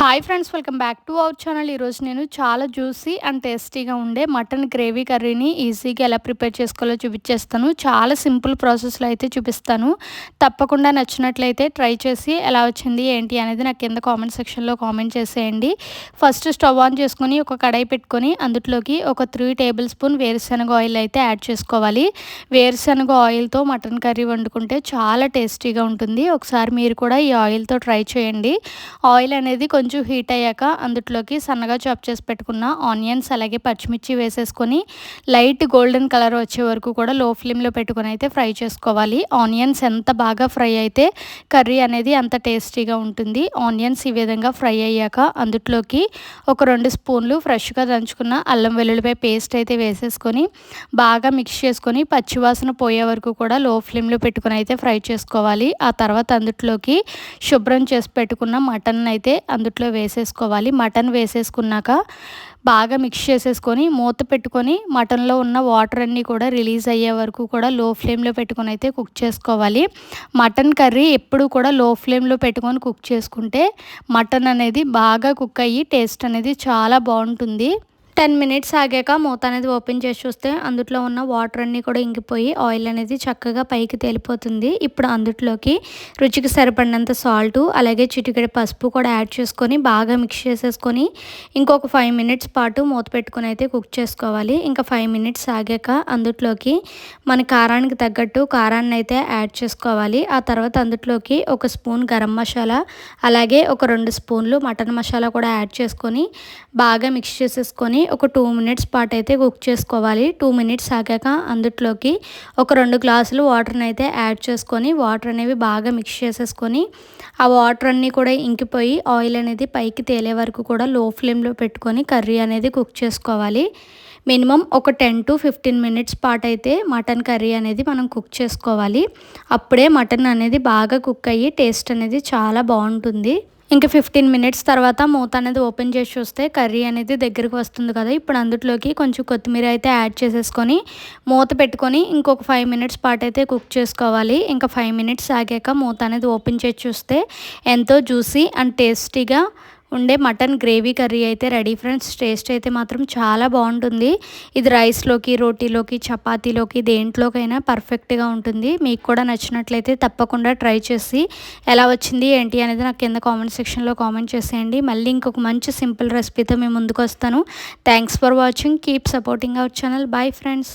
Hi friends, welcome back to our channel. ఈరోజు నేను చాలా జ్యూసీ అండ్ టేస్టీగా ఉండే మటన్ గ్రేవీ కర్రీని ఈజీగా ఎలా ప్రిపేర్ చేసుకోవాలో చూపించేస్తాను. చాలా సింపుల్ ప్రాసెస్లో అయితే చూపిస్తాను. తప్పకుండా నచ్చినట్లయితే ట్రై చేసి ఎలా వచ్చింది ఏంటి అనేది నాకు కింద కామెంట్ సెక్షన్లో కామెంట్ చేసేయండి. ఫస్ట్ స్టవ్ ఆన్ చేసుకొని ఒక కడాయి పెట్టుకొని అందులోకి ఒక 3 టేబుల్ స్పూన్ వేరుశనగ ఆయిల్ అయితే యాడ్ చేసుకోవాలి. వేరుశనగ ఆయిల్తో మటన్ కర్రీ వండుకుంటే చాలా టేస్టీగా ఉంటుంది. ఒకసారి మీరు కూడా ఈ ఆయిల్తో ట్రై చేయండి. ఆయిల్ అనేది కొంచెం హీట్ అయ్యాక అందులోకి సన్నగా చాప్ చేసి పెట్టుకున్న ఆనియన్స్ అలాగే పచ్చిమిర్చి వేసేసుకొని లైట్ గోల్డెన్ కలర్ వచ్చే వరకు కూడా లో ఫ్లేమ్లో పెట్టుకొని అయితే ఫ్రై చేసుకోవాలి. ఆనియన్స్ ఎంత బాగా ఫ్రై అయితే కర్రీ అనేది అంత టేస్టీగా ఉంటుంది. ఆనియన్స్ ఈ విధంగా ఫ్రై అయ్యాక అందులోకి ఒక 2 స్పూన్లు ఫ్రెష్గా దంచుకున్న అల్లం వెల్లుల్లిపాయ పేస్ట్ అయితే వేసేసుకొని బాగా మిక్స్ చేసుకొని పచ్చివాసన పోయే వరకు కూడా లో ఫ్లేమ్లో పెట్టుకొని అయితే ఫ్రై చేసుకోవాలి. ఆ తర్వాత అందులోకి శుభ్రం చేసి పెట్టుకున్న మటన్ అయితే అందులో వేసేసుకోవాలి. మటన్ వేసేసుకున్నాక బాగా మిక్స్ చేసేసుకొని మూత పెట్టుకొని మటన్లో ఉన్న వాటర్ అన్నీ కూడా రిలీజ్ అయ్యే వరకు కూడా లో ఫ్లేమ్లో పెట్టుకొని అయితే కుక్ చేసుకోవాలి. మటన్ కర్రీ ఎప్పుడు కూడా లో ఫ్లేమ్లో పెట్టుకొని కుక్ చేసుకుంటే మటన్ అనేది బాగా కుక్ అయ్యి టేస్ట్ అనేది చాలా బాగుంటుంది. 10 మినిట్స్ ఆగాక మూత అనేది ఓపెన్ చేసి చూస్తే అందులో ఉన్న వాటర్ అన్నీ కూడా ఇంకిపోయి ఆయిల్ అనేది చక్కగా పైకి తేలిపోతుంది. ఇప్పుడు అందులోకి రుచికి సరిపడినంత సాల్ట్ అలాగే చిటికెడు పసుపు కూడా యాడ్ చేసుకొని బాగా మిక్స్ చేసేసుకొని ఇంకొక 5 మినిట్స్ పాటు మూత పెట్టుకొని అయితే కుక్ చేసుకోవాలి. ఇంకా 5 మినిట్స్ ఆగాక అందులోకి మన కారానికి తగ్గట్టు కారాన్ని అయితే యాడ్ చేసుకోవాలి. ఆ తర్వాత అందులోకి ఒక స్పూన్ గరం మసాలా అలాగే ఒక 2 స్పూన్లు మటన్ మసాలా కూడా యాడ్ చేసుకొని బాగా మిక్స్ చేసేసుకొని ఒక 2 మినిట్స్ పాటు అయితే కుక్ చేసుకోవాలి. 2 మినిట్స్ ఆగాక అందులోకి ఒక 2 గ్లాసులు వాటర్ని అయితే యాడ్ చేసుకొని వాటర్ అనేవి బాగా మిక్స్ చేసేసుకొని ఆ వాటర్ అన్నీ కూడా ఇంకిపోయి ఆయిల్ అనేది పైకి తేలే వరకు కూడా లో ఫ్లేమ్లో పెట్టుకొని కర్రీ అనేది కుక్ చేసుకోవాలి. మినిమం ఒక 10 to 15 మినిట్స్ పాటు అయితే మటన్ కర్రీ అనేది మనం కుక్ చేసుకోవాలి. అప్పుడే మటన్ అనేది బాగా కుక్ అయ్యి టేస్ట్ అనేది చాలా బాగుంటుంది. ఇంకా 15 మినిట్స్ తర్వాత మూత అనేది ఓపెన్ చేసి చూస్తే కర్రీ అనేది దగ్గరికి వస్తుంది కదా. ఇప్పుడు అందులోకి కొంచెం కొత్తిమీర అయితే యాడ్ చేసేసుకొని మూత పెట్టుకొని ఇంకొక 5 మినిట్స్ పాటు అయితే కుక్ చేసుకోవాలి. ఇంకా 5 మినిట్స్ ఆగాక మూత అనేది ఓపెన్ చేసి చూస్తే ఎంతో జ్యూసీ అండ్ టేస్టీగా ఉండే మటన్ గ్రేవీ కర్రీ అయితే రెడీ ఫ్రెండ్స్. టేస్ట్ అయితే మాత్రం చాలా బాగుంటుంది. ఇది రైస్లోకి రోటీలోకి చపాతీలోకి దేంట్లోకైనా పర్ఫెక్ట్గా ఉంటుంది. మీకు కూడా నచ్చినట్లయితే తప్పకుండా ట్రై చేసి ఎలా వచ్చింది ఏంటి అనేది నాకు కింద కామెంట్ సెక్షన్లో కామెంట్ చేసేయండి. మళ్ళీ ఇంకొక మంచి సింపుల్ రెసిపీతో మేము ముందుకు వస్తాను. Thanks for watching. Keep supporting our channel. Bye friends.